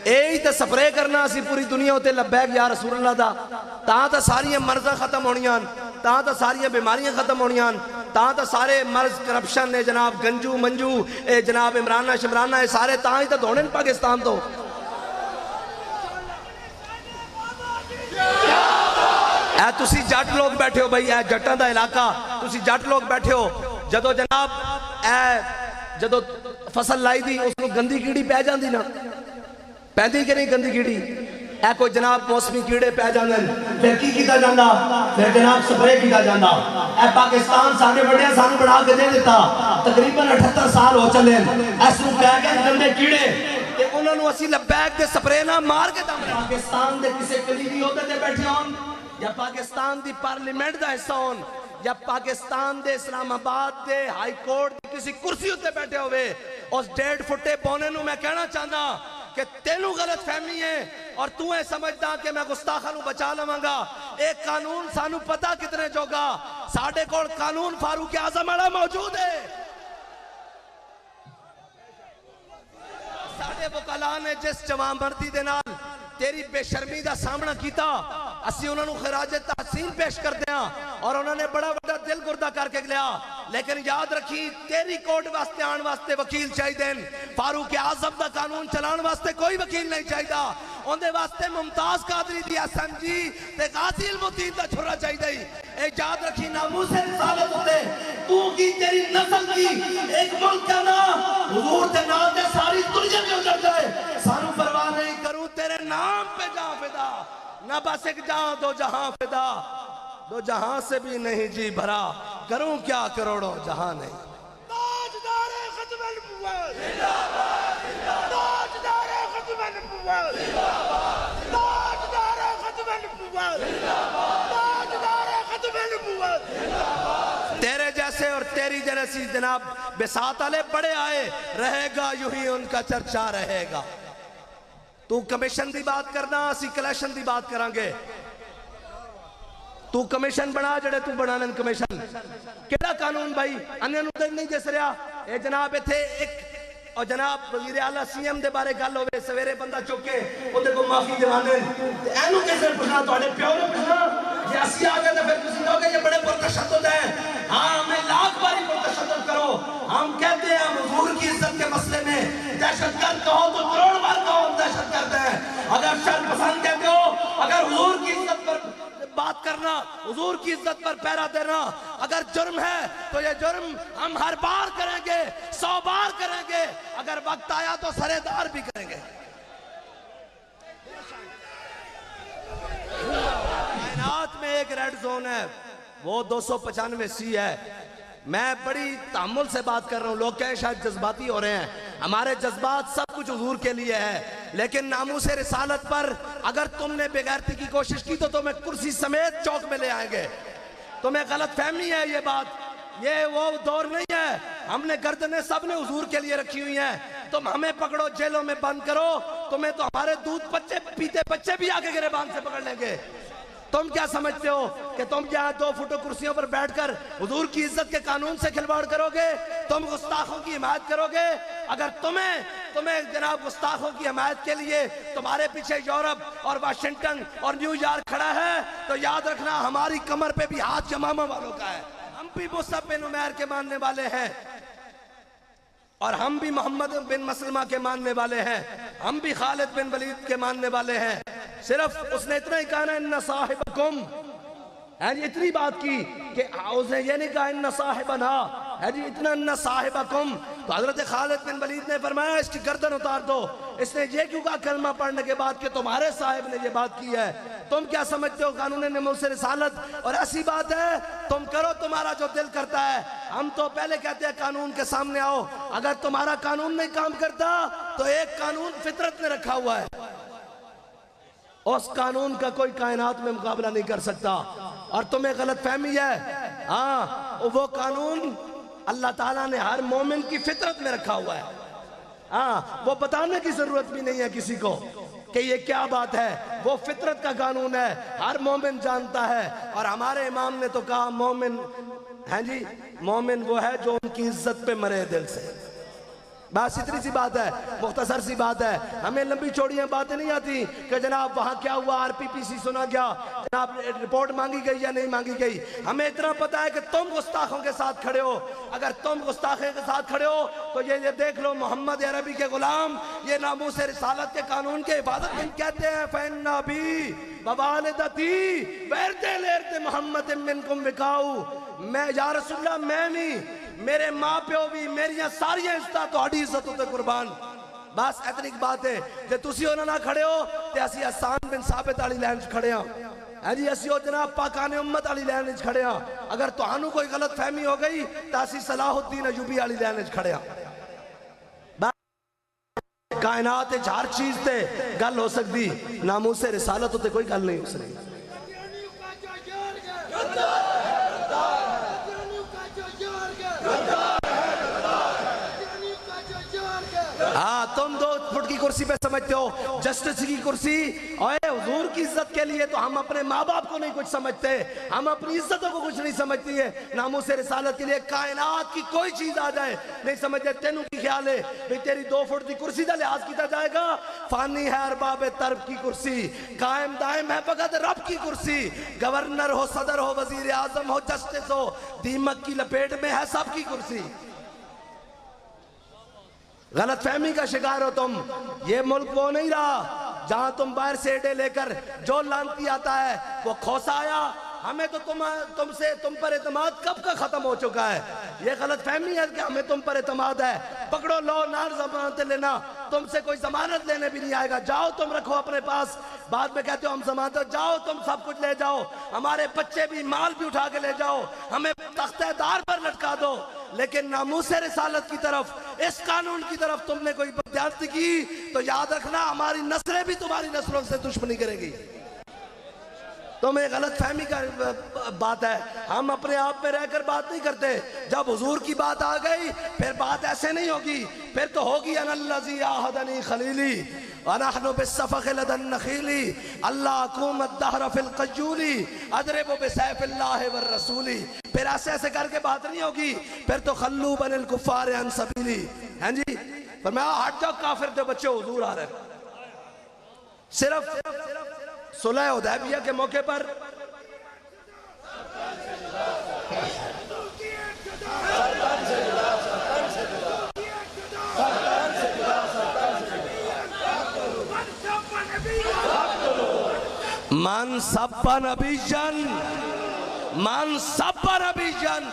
यही तो स्प्रे करना असी पूरी दुनिया उत्ते लब्बैक या रसूल अल्लाह दा, तां तो सारियां मर्ज़ां खत्म होनियां, तां तो सारियां बीमारियां खत्म होनियां, तां तो सारे मर्ज करप्शन ने जनाब गंजू मंजू ए जनाब इमराना शिमराना ये सारे तां ही तो धोने पाकिस्तान तो। ऐ तुसी जट लोग बैठे हो भाई, ऐ जट्टां दा इलाका, तुसी जट लोग बैठे हो, जदों जनाब ऐ जदों फसल लाई दी उसको गंदी कीड़ी पै जाती ना, पैंदी कि नहीं गंदी कीड़ी, ऐ कोई जनाब मौसमी कीड़े पै जाते हैं, फिर की किया जाता, फिर जनाब स्प्रे किया जाता। ऐ पाकिस्तान साडे वड्डियां सानू बना के दे दिता, तकरीबन 78 साल हो चले, इस नूं पै गए गंदे कीड़े ते उन्हां नूं असीं लबैक दे स्प्रे नाल मार के दम। पाकिस्तान दे किसी कलीदी ओहदे ते बैठे होण या पाकिस्तान दी पार्लीमेंट दा हिस्सा होण या पाकिस्तान दे इस्लामाबाद दे हाई कोर्ट दी किसी कुर्सी उत्ते बैठे होवे, उस 1.5 फुटे पौने नूं मैं कहना चाहता कि तेनू गलत फहमी है और तू है समझदा कि मैं गुस्ताखा नू बचा लवांगा। एक कानून सानू पता कितने जोगा, साडे कोल कानून फारूक आजम वाला मौजूद है। साडे वकला ने जिस जवामर्दी दे नाल तेरी बेशर्मी का सामना किया, असी उन्होंने खराजे तहसीन पेश करते हैं और उन्होंने बड़ा बड़ा दिल गुर्दा करके लिया, लेकिन याद रखी तेरी कोर्ट वास्ते आने वास्ते वकील चाहिए, फारूक आजम का कानून चलाने वास्ते कोई वकील नहीं चाहिए, उनके वास्ते मुमताज कादरी दी एसएमजी ते गाजी इल्मुद्दीन दा छुरा चाहिए। ए याद रखी नामूस रिसालत होते तू की तेरी नस्ल की एक मुल्क का ना हुजूर दे नाम ते सारी दुनिया में उजड़ जाए, सानू परवाह नहीं, करूं तेरे नाम पे जा फिदा, ना बस एक जहां दो जहां फिदा, दो जहां से भी नहीं जी भरा, करूं क्या करोड़ों जहां नहीं। ताजदारे खत्म नबुव्वत जिंदाबाद जिंदाबाद, ताजदारे खत्म नबुव्वत जिंदाबाद जिंदाबाद, ताजदारे खत्म नबुव्वत जिंदाबाद, ताजदारे खत्म नबुव्वत जिंदाबाद। तेरे जैसे और तेरी जैसी जनाब बिसात वाले बड़े आए, रहेगा यूं ही उनका चर्चा रहेगा। तू कमीशन की बात करना, असी कलेक्शन की बात करांगे। तू कमीशन बना जड़े तू बनाने कमीशन केड़ा कानून भाई अन्य नहीं दस रहा। ये जनाब इथे एक और जनाब वजीर आला सीएम दे बारे गल होवे, सवेरे बंदा चुके ओदे को माफी दिवाने ते एनु किसे पुछना, तुहाडे प्यो ने पुछना जे असी आ गए तो फिर तुसी कहोगे ये बड़े पुरतशद्दुद हैं। हां हमें लाख बारी पुरतशद्दुद करो, हम कहते हैं हुजूर की इज्जत के मसले में दहशतगर्द कहो तो करोड़ बार कहो हम दहशतगर्द हैं। अगर शर पसंद कहते हो, अगर हुजूर की इज्जत पर बात करना, हुजूर की इज्जत पर पहरा देना अगर जुर्म है तो ये जुर्म हम हर बार करेंगे, 100 बार करेंगे, अगर वक्त आया तो सरेदार भी करेंगे। कायनात में एक रेड जोन है, वो 295C है। मैं बड़ी तामुल से बात कर रहा हूँ, लोग कहें शायद जज्बाती हो रहे हैं, हमारे जज्बात सब कुछ हुजूर के लिए है, लेकिन नामूस रिसालत पर अगर तुमने बेगैरती की कोशिश की तो तुम्हें कुर्सी समेत चौक में ले आएंगे। तुम्हें गलत फहमी है ये बात, ये वो दौर नहीं है। हमने गर्दनें सब ने हुजूर के लिए रखी हुई हैं, तुम हमें पकड़ो जेलों में बंद करो, तुम्हें तो हमारे दूध बच्चे पीते बच्चे भी आके गिरबान से पकड़ लेंगे। तुम क्या समझते हो कि तुम यहाँ 2 फुट कुर्सियों पर बैठकर हुजूर की इज्जत के कानून से खिलवाड़ करोगे? तुम गुस्ताखों की हिमायत करोगे? अगर तुम्हें जनाब गुस्ताखों की हिमायत के लिए तुम्हारे पीछे यूरोप और वाशिंगटन और न्यूयॉर्क खड़ा है तो याद रखना हमारी कमर पे भी हाथ जमामा वालों का है। हम भी मुसअब बिन उमैर के मानने वाले हैं और हम भी मोहम्मद बिन मसलमा के मानने वाले हैं, हम भी खालिद बिन वलीद के मानने वाले हैं। सिर्फ उसने इतना ही कहा ना इन्ना साहिबकुम, है जी, इतनी बात की कि उसने ये नहीं कहा इन्ना साहिबना, है जी, इतना इन्ना साहिबकुम। तो हजरत खालिद बिन वलीद ने फरमाया इसकी गर्दन उतार दो। इसने ये क्यों कहा कलमा पढ़ने के बाद कि तुम्हारे साहिब ने ये बात की है? तुम क्या समझते हो कानून नामूस रिसालत? और ऐसी बात है तुम करो तुम्हारा जो दिल करता है, हम तो पहले कहते हैं कानून के सामने आओ। अगर तुम्हारा कानून नहीं काम करता तो एक कानून फितरत ने रखा हुआ है, उस कानून का कोई कायनात में मुकाबला नहीं कर सकता। और तुम्हें गलत फहमी है, हाँ वो कानून अल्लाह ताला ने हर मोमिन की फितरत में रखा हुआ है। हाँ वो बताने की जरूरत भी नहीं है किसी को कि ये क्या बात है, वो फितरत का कानून है, हर मोमिन जानता है। और हमारे इमाम ने तो कहा मोमिन है जी, मोमिन वो है जो उनकी इज्जत पे मरे दिल से। बस इतनी सी बात है, मुख्तसर सी बात है। हमें लंबी चौड़ियां बातें नहीं आती कि जनाब वहां क्या हुआ, आरपीपीसी सुना गया, जनाब रिपोर्ट मांगी गई या नहीं मांगी गई। हमें इतना पता है कि तुम गुस्ताखों के साथ खड़े हो। अगर तुम गुस्ताखे के साथ खड़े हो तो ये देख लो, मोहम्मद अरबी के गुलाम ये नामूस रिसालत के कानून के हिफाजत कहते हैं, फैन्ना भी बवालिदती बैरते लेरते मोहम्मद मिनकुम विकाऊ। मैं या रसूलल्लाह, मैं नहीं, मेरे माँ प्यो भी, मेरिया सारिया इज्जत तुहाडी इज्जत उत्ते कुर्बान। बस इतनी बात है। जे तुसी उन्हां नाल खड़े हो ते असी हसन बिन साबित वाली लाइन च खड़े हां। है जी, असी जनाब पाकाने उम्मत वाली लाइन च खड़े हां। अगर तुहानू कोई गलत फहमी हो गई तो असी सलाहुद्दीन अयूबी वाली लाइन च खड़े हां। कायनात हर चीज ते गल हो सकती, नामूस रिसालत उत्ते कोई गल नहीं हो सकती। हाँ, तुम 2 फुट की कुर्सी पे समझते हो जस्टिस की कुर्सी, और हुजूर की इज्जत के लिए तो हम अपने माँ बाप को नहीं कुछ समझते, हम अपनी इज्जतों को कुछ नहीं समझती है। नामूस रिसालत के लिए कायनात की कोई चीज आ जाए नहीं समझते। तेनू की ख्याल है भाई तेरी 2 फुट की कुर्सी का लिहाज किया जाएगा? फानी है अरबाब तरब की कुर्सी, कायम दायम है फकत रब की कुर्सी। गवर्नर हो, सदर हो, वजीर आजम हो, जस्टिस हो, दीमक की लपेट में है सबकी कुर्सी। गलत फहमी का शिकार हो तुम। ये मुल्क वो नहीं रहा जहां तुम बाहर से एडे लेकर जो लानती आता है वो खोसा आया। हमें तो तुम पर एतमाद कब का खत्म हो चुका है। ये गलत फहमी है कि हमें तुम पर एतमाद है। पकड़ो लो ना जमानत लेना, तुमसे कोई जमानत लेने भी नहीं आएगा। जाओ तुम रखो अपने पास, बाद में कहते हो हम जमानत, जाओ तुम सब कुछ ले जाओ, हमारे बच्चे भी माल भी उठा के ले जाओ, हमें तख्तेदार पर लटका दो। लेकिन नामूस रिसालत की तरफ, इस कानून की तरफ तुमने कोई बदयानती की तो याद रखना हमारी नस्लें भी तुम्हारी नस्लों से दुश्मनी करेगी। तुम्हें गलत फहमी का बात है। हम अपने आप में रहकर बात नहीं करते। जब हुजूर की बात आ गई फिर बात ऐसे नहीं होगी, फिर तो होगी अनल्लज़ी आहदनी खलीली वनहनु बिस्सफ़क़ लदन नखीली अल्लाह कुमत दहर फिल क़ज्जूली अदरिबु बिसैफ़िल्लाहि वर रसूली। फिर ऐसे ऐसे करके बात नहीं होगी, फिर तो खल्लू बनिल कुफ़ार अन सबीली। हैं जी, फरमाया हट जाओ काफिर के बच्चे, हुजूर आ रहे। सिर्फ सुलह हुदैबिया के मौके पर मन सब्बा नबीजन, मन सब्बा नबीजन।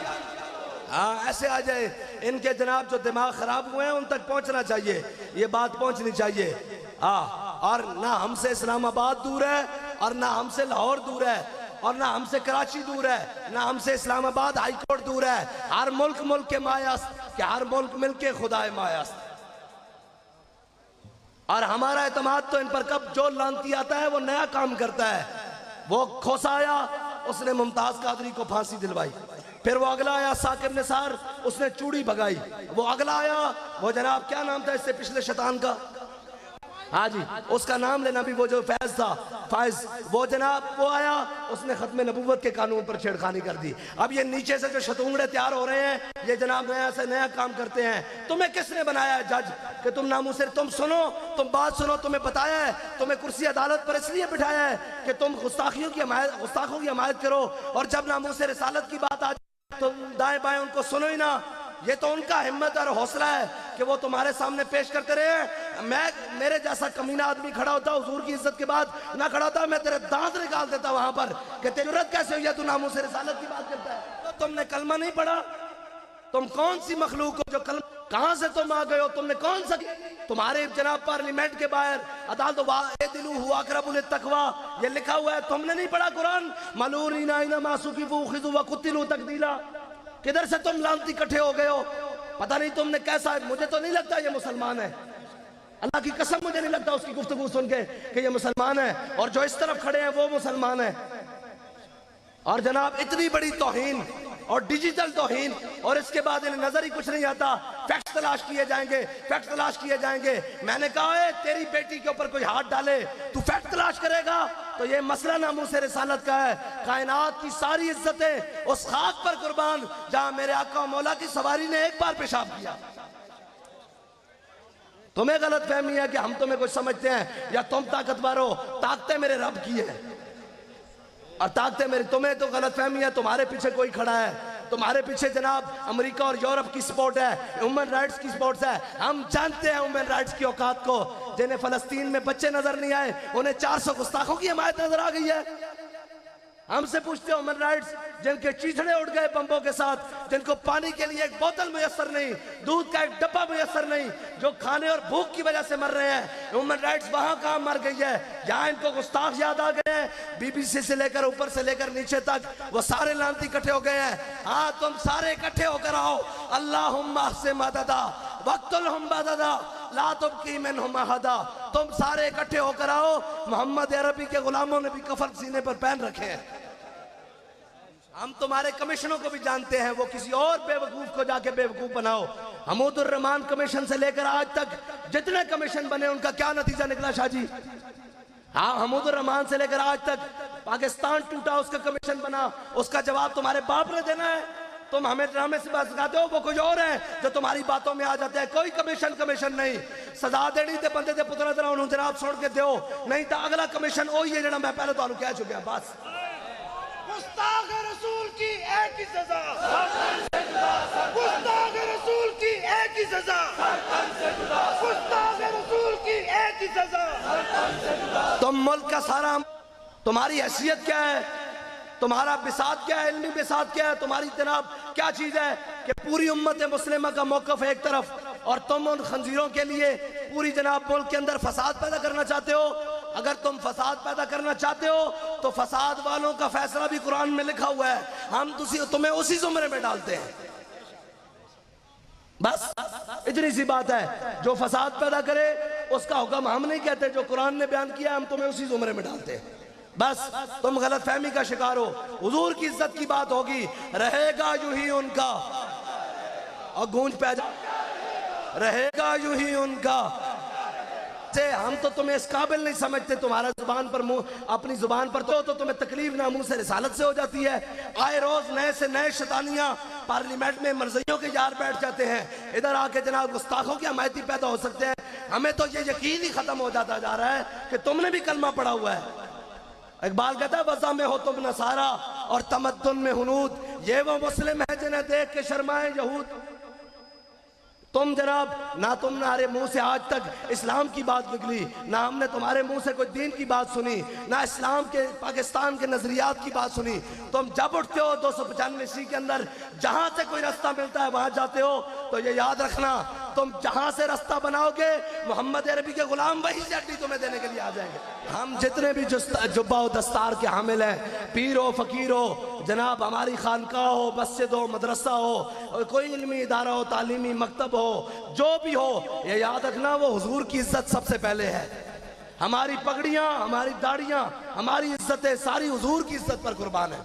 हाँ, ऐसे आ जाए। इनके जनाब जो दिमाग खराब हुए हैं उन तक पहुंचना चाहिए, ये बात पहुंचनी चाहिए। हाँ, और ना हमसे इस्लामाबाद दूर है और ना हमसे लाहौर दूर है और ना हमसे कराची दूर है, ना हमसे इस्लामाबाद हाई कोर्ट दूर है। हर मुल्क मुल्क के मायास्त, कि हर मुल्क मिलके खुदाए मायास्त। और हमारा एतमाद तो इन पर कब जो लानती आता है वो नया काम करता है। वो खोसा आया, उसने मुमताज कादरी को फांसी दिलवाई। फिर वो अगला आया साकिब निसार, उसने चूड़ी भगाई। वो अगला आया, वो जनाब क्या नाम था इससे पिछले शैतान का, हाँ जी उसका नाम लेना भी, वो जो फैज था, फैज, वो जनाब वो आया, उसने खत्म नबूवत के कानून पर छेड़खानी कर दी। अब ये नीचे से जो शतूंगड़े तैयार हो रहे हैं, ये जनाब नया से नया काम करते हैं। तुम्हें किसने बनाया है जज कि तुम नामूस, तुम सुनो, तुम बात सुनो। तुम्हें बताया है, तुम्हें कुर्सी अदालत पर इसलिए बिठाया है कि तुम गुस्ताखों की हमायत करो, और जब नामूस रिसालत की बात आ तुम दाएं बाएं उनको सुनो ही ना। ये तो उनका हिम्मत और हौसला है कि वो तुम्हारे सामने पेश करते रहे। मेरे जैसा कमीना आदमी खड़ा होता हुजूर की इज्जत के बाद ना खड़ा होता, मैं तेरे दांत निकाल देता वहां पर कि तेरी जरूरत कैसे हुई है, तू नामूस रिसालत की बात करता है। तो तुमने कलमा नहीं पढ़ा? तुम कौन सी मखलूक हो जो कलमा, कहां से तुम आ गए हो? तुमने कौन सा, तुम्हारे जनाब पार्लियामेंट के बाहर अदालत दिलू हुआ अक़रबुल तक़वा ये लिखा हुआ है। तुमने नहीं पढ़ा कुरान? मलूनीना इना मासूकिफू खिज़ू व कुतिलू तक़दीला। किधर से तुम लानती इकट्ठे हो गए हो? पता नहीं तुमने कैसा है। मुझे तो नहीं लगता ये मुसलमान है, अल्लाह की कसम मुझे नहीं लगता उसकी गुफ्तगू सुन के कि ये मुसलमान है, और जो इस तरफ खड़े हैं वो मुसलमान है। और जनाब इतनी बड़ी तौहीन और डिजिटल तौहीन, और इसके बाद इन्हें नजर ही कुछ नहीं आता। फैक्ट तलाश किए जाएंगे, फैक्ट तलाश किए जाएंगे। मैंने कहा है तेरी बेटी के ऊपर कोई हाथ डाले, तू फैक्ट तलाश करेगा तो ये मसला नामूस रिसालत का है। कायनात की सारी इज्जतें उस खाक पर कुर्बान जहां मेरे आका मौला की सवारी ने एक बार पेशाब किया। तुम्हें गलत फहमी है कि हम तुम्हें कुछ समझते हैं या तुम ताकतवर हो। ताकतें मेरे रब की है और ताकतें मेरी। तुम्हें तो गलत फहमी है, तुम्हारे पीछे कोई खड़ा है, तुम्हारे पीछे जनाब अमेरिका और यूरोप की सपोर्ट है, ह्यूमन राइट्स की सपोर्ट है। हम जानते हैं ह्यूमन राइट्स की औकात को। जिन्हें फलस्तीन में बच्चे नजर नहीं आए उन्हें 400 गुस्ताखों की हमायत नजर आ गई है। हमसे पूछते हो ह्यूमन राइट्स, जिनके चीथड़े उड़ गए बम्बों के साथ, जिनको पानी के लिए एक बोतल मुयस्सर नहीं, दूध का एक डब्बा मुयस्सर नहीं, जो खाने और भूख की वजह से मर रहे हैं, ह्यूमन राइट्स वहां कहां मर गई है? यहाँ इनको गुस्ताख याद आ गए हैं। बीबीसी से लेकर ऊपर से लेकर नीचे तक वो सारे लानती इकट्ठे हो गए हैं। हाँ, तुम सारे इकट्ठे होकर आओ। अल्लाहुम्मा से मददा वक्तुलहुम बददा ला तुबकी मिनहुम अहदा। तुम सारे इकट्ठे होकर आओ। मोहम्मद अरबी के गुलामों ने भी कफन सीने पर पहन रखे हैं। हम तुम्हारे कमीशनों को भी जानते हैं, वो किसी और बेवकूफ को जाके बेवकूफ बनाओ। हमूदुर रहमान कमीशन से लेकर आज तक जितने कमीशन बने उनका क्या नतीजा निकला शाह जी? हाँ, हमूदुर रहमान से लेकर आज तक पाकिस्तान टूटा उसका कमीशन बना, उसका जवाब तुम्हारे बाप ने देना है। तुम हमें ड्रामे से बात सिखाते हो, वो कुछ और है जो तुम्हारी बातों में आ जाते हैं। कोई कमीशन नहीं। सजा देनी ते बंदे दे पुत्रा तरह उन्होंने जनाब छोड़ के दो, नहीं तो अगला कमीशन वही है जो मैं पहले तो कह चुका। बस गुस्ताख रसूल की एक ही सजा, गुस्ताख रसूल की एक ही सजा, गुस्ताख रसूल की एक ही सजा। तुम मुल्क का सारा, तुम्हारी हैसियत क्या है, तुम्हारा बिसात क्या है, इल्मी बिसात क्या है, तुम्हारी जनाब क्या चीज है कि पूरी उम्मत मुस्लिमा का मौकफ है एक तरफ और तुम उन खंजीरों के लिए पूरी जनाब मुल्क के अंदर फसाद पैदा करना चाहते हो। अगर तुम फसाद पैदा करना चाहते हो तो फसाद वालों का फैसला भी कुरान में लिखा हुआ है, हम तुम्हें उसी जुमरे में डालते हैं। बस इतनी सी बात है, जो फसाद पैदा करे उसका हुक्म हम नहीं कहते, जो कुरान ने बयान किया हम तुम्हें उसी जुमरे में डालते हैं। बस तुम गलत फहमी का शिकार हो। हुजूर की इज्जत की बात होगी, रहेगा यूं ही उनका, और गूंज पैदा रहेगा यूं ही उनका। हम तो तुम्हें इस काबिल नहीं समझते, तुम्हारा जुबान पर मुंह, अपनी जुबान पर तो तुम्हें तकलीफ ना मुंह से रिसालत से हो जाती है। आए रोज नए से नए शैतानियां पार्लियामेंट में मर्जियों के यार बैठ जाते हैं, इधर आके जनाब गुस्ताखों की हमायती पैदा हो सकते हैं। हमें तो ये यकीन ही खत्म हो जाता जा रहा है कि तुमने भी कलमा पढ़ा हुआ है। इकबाल कहता है वज़ा में हो तुम नसारा और तमद्दुन में हुनूद, ये वो मुस्लिम है जिन्हें देख के शर्माए यहूद। तुम जनाब ना तुम्हारे मुंह से आज तक इस्लाम की बात निकली, ना हमने तुम्हारे मुंह से कोई दीन की बात सुनी, ना इस्लाम के पाकिस्तान के नजरियात की बात सुनी। तुम जब उठते हो 295 के अंदर जहां से कोई रास्ता मिलता है वहां जाते हो, तो ये याद रखना तुम जहां से रास्ता बनाओगे मोहम्मद अरबी के गुलाम वहीं से अड्डी तुम्हें देने के लिए आ जाएंगे। हम जितने भी जुब्बा व दस्तार के हामिल हैं, पीर हो फकीर हो, जनाब हमारी खानका हो, मस्जिद हो, मदरसा हो, और कोई इल्मी इदारा हो, तालीमी मकतब हो, जो भी हो, ये याद रखना वो हुजूर की इज्जत सबसे पहले है। हमारी पगड़ियां, हमारी दाढ़ियां, हमारी इज्जतें सारी हुजूर की इज्जत पर कुर्बान है।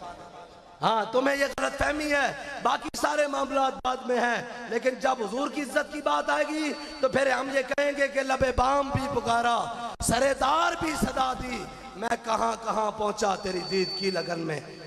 हाँ, तुम्हें ये गलत फहमी है, बाकी सारे मामला बाद में हैं, लेकिन जब हुजूर की इज्जत की बात आएगी तो फिर हम ये कहेंगे कि लबे बाम भी पुकारा, सरेदार भी सदा दी, मैं कहां कहां पहुंचा तेरी दीद की लगन में।